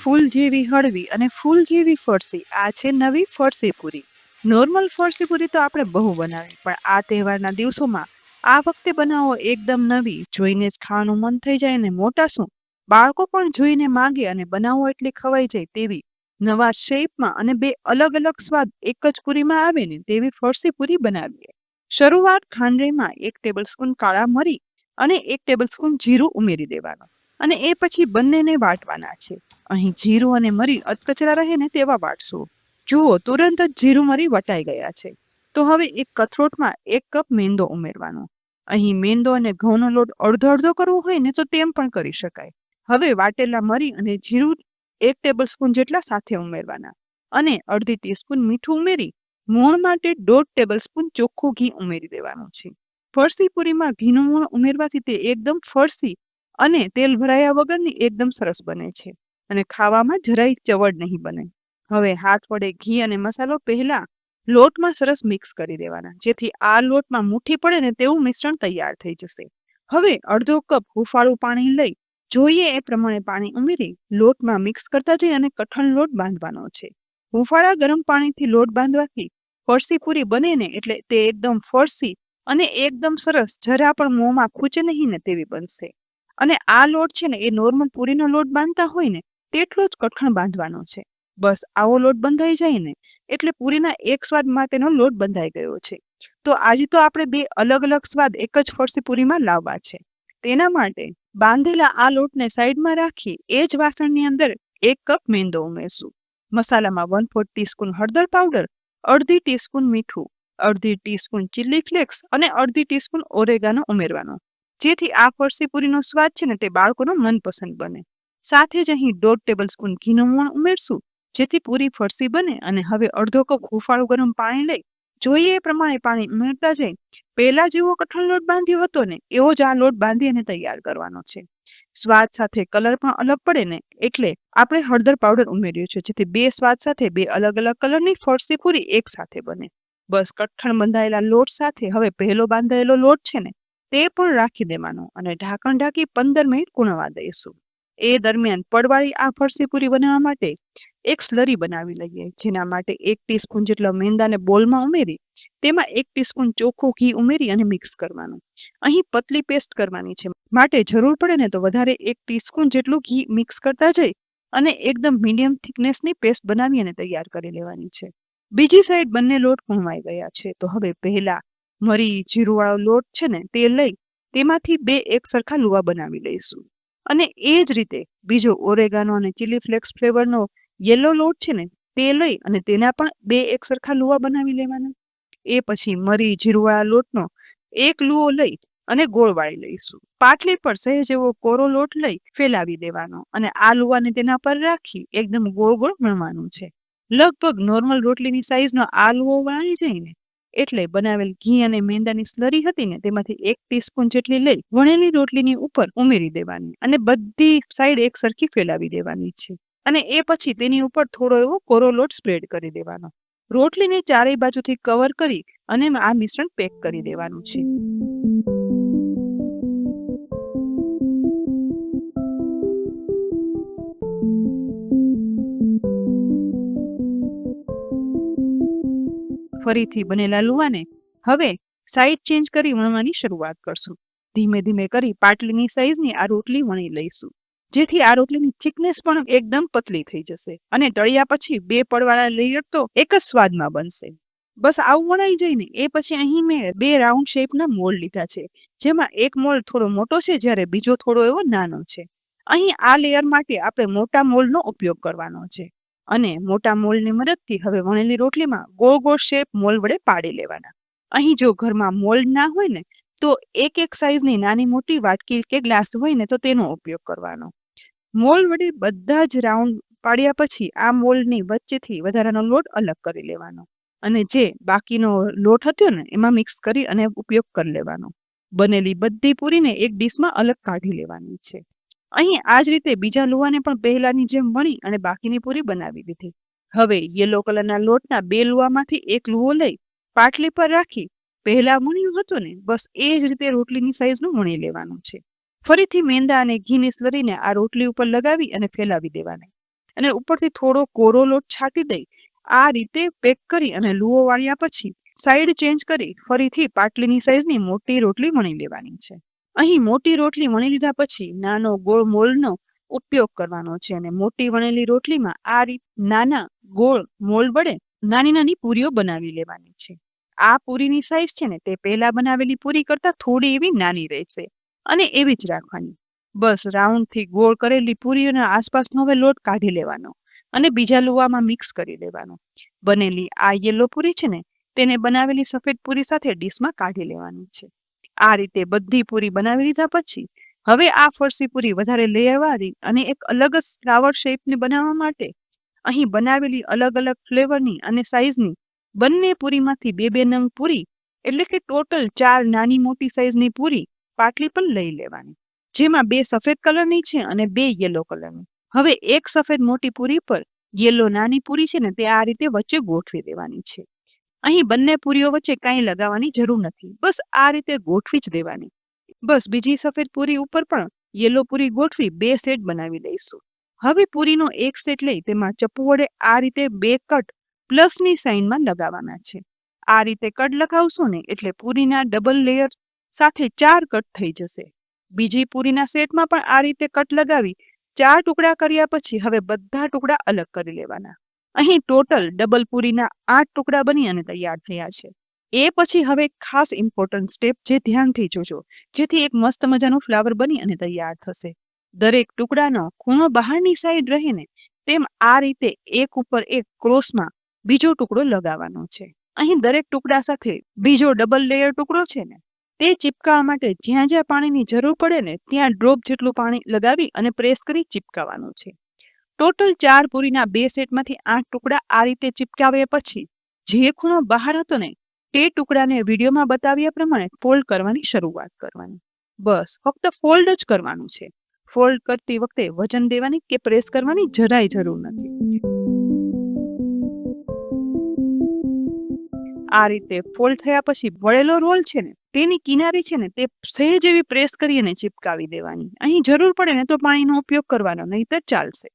ફૂલ જેવી હળવી અને ફૂલ જેવી ફરસી આ છે નવી ફરસી પૂરી. નોર્મલ ફરસી પૂરી તો આપણે બહુ બનાવી, પણ આ તહેવારના દિવસોમાં આ વખતે બનાવો એકદમ નવી, જોઈને જ ખાવાનું મન થઈ જાય ને મોટા શું બાળકો પણ જોઈને માંગે અને બનાવો એટલે ખવાઈ જાય તેવી નવા શેપમાં અને બે અલગ અલગ સ્વાદ એક જ પૂરીમાં આવે ને તેવી ફરસી પૂરી બનાવીએ. શરૂઆત ખાંડણીમાં 1 ટેબલસ્પૂન કાળા મરી અને 1 ટેબલસ્પૂન જીરું ઉમેરી દેવાનું અને એ પછી બંનેને વાટવાના છે. અહીં જીરું અને મરી અધકચરા રહે ને તેવા વાટશું. જુઓ, તુરંત જ જીરું મરી વટાઈ ગયા છે. તો હવે એક કથરોટમાં 1 કપ મેંદો ઉમેરવાનો. અહીં મેંદો અને ઘઉંનો લોટ અડધો અડધો કરવો હોય ને તો તેમ પણ કરી શકાય. હવે વાટેલા મરી અને જીરું 1 ટેબલસ્પૂન જેટલા સાથે ઉમેરવાના અને અડધી ટીસ્પૂન મીઠું ઉમેરી મોણ માટે 1.5 ટેબલસ્પૂન ચોખ્ખું ઘી ઉમેરી દેવાનું છે. ફરસી પૂરીમાં ઘીનું મોણ ઉમેરવાથી તે એકદમ ફરસી અને તેલ ભરાયા વગરની એકદમ સરસ બને છે અને ખાવામાં જરાય ચવડ નહીં બને. હવે હાથ વડે ઘી અને મસાલો પહેલા લોટમાં સરસ મિક્સ કરી દેવાના, જેથી આ લોટમાં મુઠ્ઠી પડે ને તેવું મિશ્રણ તૈયાર થઈ જશે. હવે અડધો કપ હુંફાળું પાણી લઈ જોઈએ એ પ્રમાણે પાણી ઉમેરી લોટમાં મિક્સ કરતા જઈ અને કઠણ લોટ બાંધવાનો છે. હુંફાળા ગરમ પાણીથી લોટ બાંધવાથી ફરસી પૂરી બને ને એટલે તે એકદમ ફરસી અને એકદમ સરસ, જરા પણ મોંમાં ખૂચે નહીં ને તેવી બનશે. અને આ લોટ છે ને એ નોર્મલ પૂરીનો લોટ બાંધતા હોય ને તેટલો જ કઠણ બાંધવાનો છે. બસ આવો લોટ બંધાઈ જાય ને એટલે પૂરીના એક સ્વાદ માટેનો લોટ બંધાઈ ગયો છે. તો આજે તો આપણે બે અલગ અલગ સ્વાદ એક જ ફરસી પૂરીમાં લાવવા છે. તેના માટે બાંધેલા આ લોટને સાઈડમાં રાખી એ જ વાસણની અંદર 1 કપ મેંદો ઉમેરશું. મસાલામાં 1/4 ટીસ્પૂન હળદર પાવડર, અડધી ટીસ્પૂન મીઠું, અડધી ટીસ્પૂન ચીલી ફ્લેક્સ અને અડધી ટીસ્પૂન ઓરેગાનો ઉમેરવાનો, જેથી આ ફરસી પૂરીનો સ્વાદ છે ને તે બાળકોનો મનપસંદ બને. સાથે જ અહીં 1.5 ટેબલસ્પૂન ઘીનું મોણ ઉમેરશું, જેથી પૂરી ફરસી બને. અને હવે અડધો કપ હુંફાળું ગરમ પાણી લઈ જોઈએ એ પ્રમાણે પાણી ઉમેરતા જઈ પહેલા જેવો કઠણ લોટ બાંધ્યો હતો ને એવો જ આ લોટ બાંધી અને તૈયાર કરવાનો છે. સ્વાદ સાથે કલર પણ અલગ પડે ને એટલે આપણે હળદર પાવડર ઉમેર્યો છે, જેથી બે સ્વાદ સાથે બે અલગ અલગ કલરની ફરસી પૂરી એક સાથે બને. બસ કઠણ બંધાયેલા લોટ સાથે હવે પહેલો બાંધાયેલો લોટ છે ને તે પણ રાખી દેવાનો અને ઢાંકણ ઢાંકી 15 મિનિટ કૂણવા દઈશું. એ દરમિયાન પડવાળી આ ફરસી પૂરી બનાવવા માટે એક સ્લરી બનાવી લઈએ, જેના માટે 1 ટીસ્પૂન જેટલા મેંદાને બોલમાં ઉમેરી તેમાં 1 ટીસ્પૂન ચોખ્ખું ઘી ઉમેરી અને મિક્સ કરવાનું. અહીં પતલી પેસ્ટ કરવાની છે, માટે જરૂર પડે ને તો વધારે 1 ટીસ્પૂન જેટલું ઘી મિક્સ કરતા જઈ અને એકદમ મીડિયમ થિકનેસની પેસ્ટ બનાવી અને તૈયાર કરી લેવાની છે. બીજી સાઈડ બંને લોટ કૂણવાઈ ગયા છે. તો હવે પહેલા મરી જીરુંવાળો લોટ છે ને તે લઈ તેમાંથી 2 એક સરખા લુવા બનાવી લઈશું અને એ જ રીતે બીજો ઓરેગાનો અને ચીલી ફ્લેક્સ ફ્લેવરનો યેલો લોટ છે ને તે લઈ અને તેના પણ 2 એક સરખા લુવા બનાવી લેવાના. એ પછી મરી જીરુંવાળા લોટનો એક લુઓ લઈ અને ગોળ વાળી લઈશું. પાટલી પર સહેજ એવો કોરો લોટ લઈ ફેલાવી દેવાનો અને આ લુવાને તેના પર રાખી એકદમ ગોળ ગોળ વણવાનું છે. લગભગ નોર્મલ રોટલીની સાઈઝનો આ લુઓ વણાઈ જાય ને એટલે બનાવેલ ઘી અને મેંદાની સ્લરી હતી ને તેમાંથી 1 ટીસ્પૂન જેટલી લઈ વણેલી રોટલીની ઉપર ઉમેરી દેવાની અને બધી સાઈડ એક સરખી ફેલાવી દેવાની છે. અને એ પછી તેની ઉપર થોડો એવો કોરો લોટ સ્પ્રેડ કરી દેવાનો. રોટલીને ચારેય બાજુથી કવર કરી અને આ મિશ્રણ પેક કરી દેવાનું છે. ફરીથી બનેલા લુવાને હવે સાઈડ ચેન્જ કરી વણવાની શરૂઆત કરશું. ધીમે ધીમે કરી પાટલીની સાઈઝની આ રોટલી વણી લઈશું, જેથી આ રોટલીની થિકનેસ પણ એકદમ પતલી થઈ જશે અને તળિયા પછી 2 પડવાળા લેયર તો એક જ સ્વાદમાં બનશે. બસ આવું વણાઈ જાય ને એ પછી અહીં મેં 2 રાઉન્ડ શેપના મોલ્ડ લીધા છે, જેમાં એક મોલ્ડ થોડો મોટો છે જ્યારે બીજો થોડો એવો નાનો છે. અહીં આ લેયર માટે આપણે મોટા મોલ્ડનો ઉપયોગ કરવાનો છે અને મોટા મોલ્ડની મદદથી હવે વણેલી રોટલીમાં ગોળ ગોળ શેપ મોલ્ડ વડે પાડી લેવાના. અહીં જો ઘરમાં મોલ્ડ ના હોય ને તો એક એક સાઈઝની નાની મોટી વાટકી કે ગ્લાસ હોય ને તો તેનો ઉપયોગ કરવાનો. મોલ્ડ વડે બધા જ રાઉન્ડ પાડ્યા પછી આ મોલ્ડની વચ્ચેથી વધારાનો લોટ અલગ કરી લેવાનો અને જે બાકીનો લોટ હતો ને એમાં મિક્સ કરી અને ઉપયોગ કરી લેવાનો. બનેલી બધી પૂરીને એક ડીશમાં અલગ કાઢી લેવાની છે. અહીં આ જ રીતે બીજા લુવાને પણ પહેલાની જેમ વણી અને બાકીની પૂરી બનાવી દીધી. હવે યેલો કલરના લોટના 2 લુવામાંથી એક લુવો લઈ પાટલી પર રાખી પહેલા વણ્યું હતું ને બસ એ જ રીતે રોટલીની સાઈઝનું વણી લેવાનું છે. ફરીથી મેંદા અને ઘીની સ્લરીને આ રોટલી ઉપર લગાવી અને ફેલાવી દેવાની. અને ઉપરથી થોડો કોરો લોટ છાંટી દઈ આ રીતે પેક કરી અને લુઓ વાળ્યા પછી સાઈડ ચેન્જ કરી ફરીથી પાટલીની સાઈઝની મોટી રોટલી વણી લેવાની છે. અહીં મોટી રોટલી વણી લીધા પછી નાનો ગોળ મોલ્ડનો ઉપયોગ કરવાનો છે અને મોટી વણેલી રોટલીમાં આ રીત નાના ગોળ મોલ્ડ વડે નાની નાની પૂરીઓ બનાવી લેવાની છે. આ પૂરીની સાઈઝ છે ને તે પહેલા બનાવેલી પૂરી કરતા થોડી એવી નાની રહેશે અને એવી જ રાખવાની. બસ રાઉન્ડથી ગોળ કરેલી પૂરીઓના આસપાસનો હવે લોટ કાઢી લેવાનો અને બીજા લુવામાં મિક્સ કરી દેવાનો. બનેલી આ યેલો પૂરી છે ને તેને બનાવેલી સફેદ પૂરી સાથે ડીશમાં કાઢી લેવાની છે. આ રીતે બધી પૂરી બનાવી લીધા પછી હવે આ ફરસી પૂરી વધારે લેયરવાળી અને એક અલગ જ ફ્લાવર શેપની બનાવવા માટે અહીં બનાવેલી અલગ અલગ ફ્લેવરની અને સાઈઝની બંને પૂરીમાંથી બે બે નંગ પૂરી એટલે કે ટોટલ 4 નાની મોટી સાઈઝની પૂરી પાટલી પર લઈ લેવાની, જેમાં 2 સફેદ કલરની છે અને 2 યેલો કલરની. હવે એક સફેદ મોટી પૂરી પર યેલો નાની પૂરી છે ને તે આ રીતે વચ્ચે ગોઠવી દેવાની છે. અહીં બંને પૂરીઓ વચ્ચે કાંઈ લગાવવાની જરૂર નથી, બસ આ રીતે ગોઠવી જ દેવાની. બસ બીજી સફેદ પૂરી ઉપર પણ યેલો પૂરી ગોઠવી 2 સેટ બનાવી લઈશું. હવે પૂરીનો એક સેટ લઈ તેમાં ચપ્પુ વડે આ રીતે 2 કટ પ્લસની સાઇનમાં લગાવવાના છે. આ રીતે કટ લગાવશો ને એટલે પૂરીના ડબલ લેયર સાથે 4 કટ થઈ જશે. બીજી પૂરીના સેટમાં પણ આ રીતે કટ લગાવી 4 ટુકડા કર્યા પછી હવે બધા ટુકડા અલગ કરી લેવાના. અહીં ટોટલ ડબલ પૂરીના 8 ટુકડા બની અને તૈયાર થયા છે. એ પછી હવે ખાસ ઇમ્પોર્ટન્ટ સ્ટેપ જે ધ્યાનથી જોજો, જેથી એક મસ્ત મજાનું ફ્લાવર બની અને તૈયાર થશે. દરેક ટુકડાનો ખૂણો બહારની સાઈડ રહે ને તેમ આ રીતે એક ઉપર એક ક્રોસમાં બીજો ટુકડો લગાવવાનો છે. અહીં દરેક ટુકડા સાથે બીજો ડબલ લેયર ટુકડો છે ને તે ચિપકાવવા માટે જ્યાં જ્યાં પાણીની જરૂર પડે ને ત્યાં ડ્રોપ જેટલું પાણી લગાવી અને પ્રેસ કરી ચિપકાવવાનું છે. ટોટલ 4 પૂરીના 2 સેટમાંથી 8 ટુકડા આ રીતે ચિપકાવ્યા પછી જે ખૂણો બહાર હતો ને તે ટુકડાને વિડીયોમાં બતાવ્યા પ્રમાણે ફોલ્ડ કરવાની શરૂઆત કરવાની. બસ ફક્ત ફોલ્ડ જ કરવાનું છે. ફોલ્ડ કરતી વખતે વજન દેવાની કે પ્રેસ કરવાની જરાય જરૂર નથી. આ રીતે ફોલ્ડ થયા પછી વળેલો રોલ છે ને તેની કિનારી છે ને તે સહેજ એવી પ્રેસ કરી અને ચિપકાવી દેવાની. અહીં જરૂર પડે ને તો પાણીનો ઉપયોગ કરવાનો, નહીતર ચાલશે.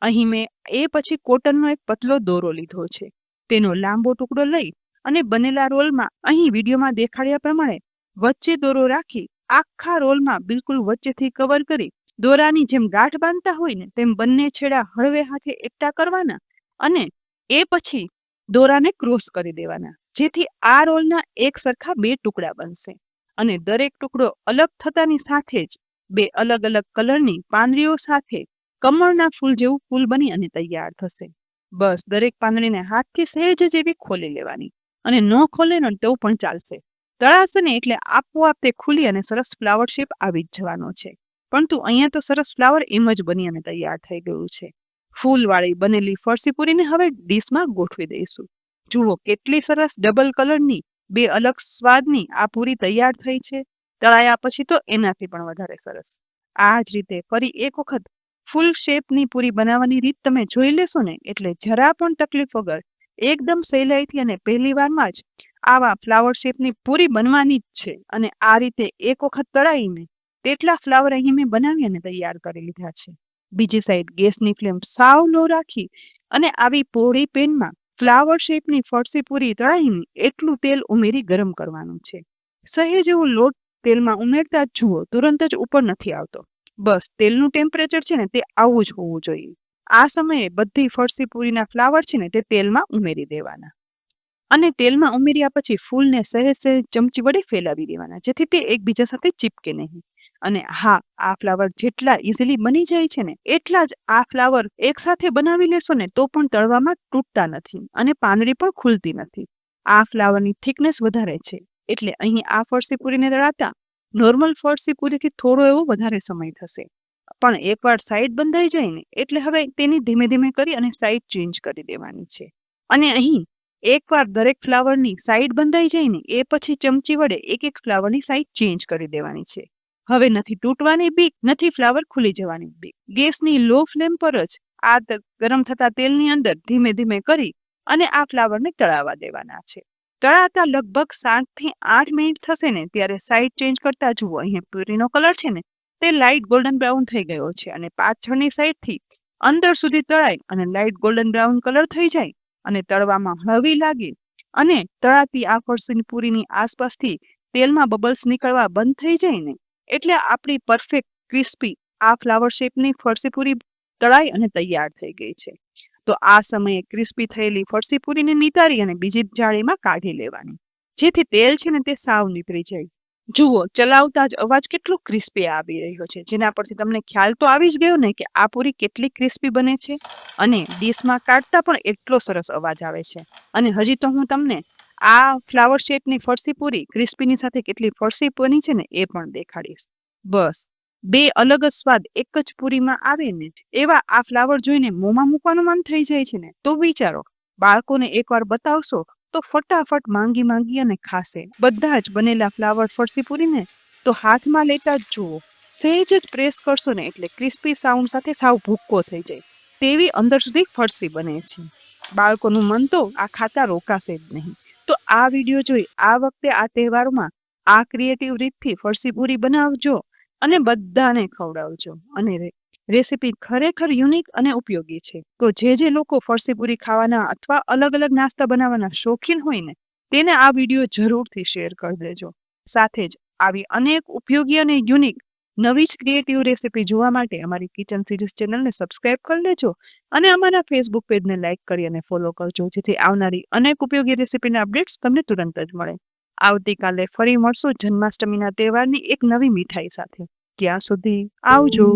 અહીં મેં એ પછી કોટનનો એક પતલો દોરો લીધો છે. તેનો લાંબો ટુકડો લઈ અને બનેલા રોલમાં અહીં વિડીયોમાં દેખાડ્યા પ્રમાણે વચ્ચે દોરો રાખી આખા રોલમાં બિલકુલ વચ્ચેથી કવર કરી દોરાની જેમ ગાંઠ બાંધતા હોય ને તેમ બંને છેડા હળવે હાથે એકઠા કરવાના અને એ પછી દોરાને ક્રોસ કરી દેવાના, જેથી આ રોલના એક સરખા 2 ટુકડા બનશે અને દરેક ટુકડો અલગ થતાની સાથે જ 2 અલગ અલગ કલરની પાંદડીઓ સાથે કમળના ફૂલ જેવું ફૂલ બની અને તૈયાર થશે. બસ દરેક પાંદડીને હાથથી સહેજ જેવી ખોલી લેવાની અને ન ખોલે ને તો પણ ચાલશે. તળાશે ને એટલે આપોઆપ તે ખુલી અને સરસ ફ્લાવર શેપ આવી જ જવાનો છે. પરંતુ અહીંયા તો સરસ ફ્લાવર એમ જ બની અને તૈયાર થઈ ગયું છે. ફૂલવાળી બનેલી ફરસી પૂરીને હવે ડીશમાં ગોઠવી દઈશું. જુઓ કેટલી સરસ ડબલ કલરની 2 અલગ સ્વાદની આ પૂરી તૈયાર થઈ છે. તળાયા પછી તો એનાથી પણ વધારે સરસ. આ જ રીતે ફરી એક વખત ફૂલ શેપની પૂરી બનાવવાની રીત તમે જોઈ લેશો ને એટલે જરા પણ તકલીફ વગર એકદમ સહેલાઈથી અને પહેલી વારમાં જ આવા ફ્લાવર શેપની પૂરી બનવાની જ છે. અને આ રીતે એક વખત તળાઈને તેટલા ફ્લાવર અહીં મેં બનાવી અને તૈયાર કરી લીધા છે. બીજી સાઈડ ગેસની ફ્લેમ સાવ લો રાખી અને આવી પહોળી પેનમાં ફ્લાવર શેપની ફરસી પૂરી તળાઈને એટલું તેલ ઉમેરી ગરમ કરવાનું છે. સહેજ એવું લોટ તેલમાં ઉમેરતા જ જુઓ તુરંત જ ઉપર નથી આવતો. બસ તેલનું ટેમ્પરેચર છે ને તે આવું જ હોવું જોઈએ. આ સમયે બધી ફરસી પૂરીના ફ્લાવર છે ને તે તેલમાં ઉમેરી દેવાના અને તેલમાં ઉમેર્યા પછી ફૂલને સહેજ સહેજ ચમચી વડે ફેલાવી દેવાના, જેથી તે એકબીજા સાથે ચીપકે નહીં. અને હા, આ ફ્લાવર જેટલા ઇઝીલી બની જાય છે ને એટલા જ આ ફ્લાવર એકસાથે બનાવી લેશો ને તો પણ તળવામાં તૂટતા નથી અને પાંદડી પણ ખુલતી નથી. આ ફ્લાવરની થિકનેસ વધારે છે એટલે અહીં આ ફરસી પૂરીને તળાતા નોર્મલ ફરસી પૂરીથી થોડો એવો વધારે સમય થશે. પણ એકવાર સાઈડ બંધાઈ જાય ને એટલે હવે તેની ધીમે ધીમે કરી અને સાઈડ ચેન્જ કરી દેવાની છે. અને અહીં એકવાર દરેક ફ્લાવરની સાઈડ બંધાઈ જાય ને એ પછી ચમચી વડે એક એક ફ્લાવરની સાઈડ ચેન્જ કરી દેવાની છે. હવે નથી તૂટવાની બીક, નથી ફ્લાવર ખુલી જવાની બીક. ગેસની લો ફ્લેમ પર જ આ ગરમ થતા તેલની અંદર ધીમે ધીમે કરી અને આ ફ્લાવરને તળાવવા દેવાના છે. તળાતા લગભગ 7 થી 8 મિનિટ થશે ને ત્યારે સાઈડ ચેન્જ કરતા જુઓ અહીંયા પૂરીનો કલર છે ને તે લાઇટ ગોલ્ડન બ્રાઉન થઈ ગયો છે અને પાછળની સાઈડથી અંદર સુધી તળાય અને લાઇટ ગોલ્ડન બ્રાઉન કલર થઈ જાય અને તળવામાં હળવી લાગે અને તળાતી આ ફરસીની પૂરીની આસપાસથી તેલમાં બબલ્સ નીકળવા બંધ થઈ જાય ને એટલે આપણી પરફેક્ટ ક્રિસ્પી આ ફ્લાવર શેપની ફરસી પૂરી તળાઈ અને તૈયાર થઈ ગઈ છે. તો આ સમયે ક્રિસ્પી થયેલી ફરસી પૂરીને નિતારી અને બીજી જાળીમાં કાઢી લેવાની, જેથી તેલ છે ને તે સાવ નીતરી જાય. જુઓ, ચલાવતા જ અવાજ કેટલો ક્રિસ્પી આવી રહ્યો છે, જેના પરથી તમને ખ્યાલ તો આવી જ ગયો ને કે આ પૂરી કેટલી ક્રિસ્પી બને છે. અને ડીશમાં કાઢતા પણ એટલો સરસ અવાજ આવે છે. અને હજી તો હું તમને આ ફ્લાવર શેપની ફરસી પૂરી ક્રિસ્પીની સાથે કેટલી ફરસી બની છે ને એ પણ દેખાડીશ. બસ બે અલગ જ સ્વાદ એક જ પૂરીમાં આવે ને એવા આ ફ્લાવર જોઈને મોંમાં મૂકવાનું મન થઈ જાય છે ને તો વિચારો, બાળકોને એકવાર બતાવશો તો ફટાફટ માંગી અને ખાશે. બધા જ બનેલા ફ્લાવર ફરસી પૂરીને તો હાથમાં લેતા જ જુઓ, સહેજ જ પ્રેસ કરશો ને એટલે ક્રિસ્પી સાઉન્ડ સાથે સાવ ભૂક્કો થઈ જાય તેવી અંદર સુધી ફરસી બને છે. બાળકોનું મન તો આ ખાતા રોકાશે જ નહીં. તો આ વિડીયો જોઈ આ વખતે આ તહેવારોમાં આ ક્રિએટિવ રીતથી ફરસી પૂરી બનાવજો અને બધાને ખવડાવજો. અને રેસીપી ખરેખર યુનિક અને ઉપયોગી છે. તો જે લોકો ફરસી પૂરી ખાવાના અથવા અલગ અલગ નાસ્તા બનાવવાના શોખીન હોય ને તેને આ વિડીયો જરૂરથી શેર કરી દેજો. સાથે જ આવી અનેક ઉપયોગી અને યુનિક નવી જ ક્રિએટિવ રેસીપી જોવા માટે અમારી કિચન સિરીઝ ચેનલને સબસ્ક્રાઇબ કરી લેજો અને અમારા ફેસબુક પેજને લાઇક કરી અને ફોલો કરજો, જેથી આવનારી અનેક ઉપયોગી રેસીપીના અપડેટ્સ તમને તુરંત જ મળે. આવતીકાલે ફરી મળશું જન્માષ્ટમીના તહેવારની એક નવી મીઠાઈ સાથે. ત્યાં સુધી આવજો.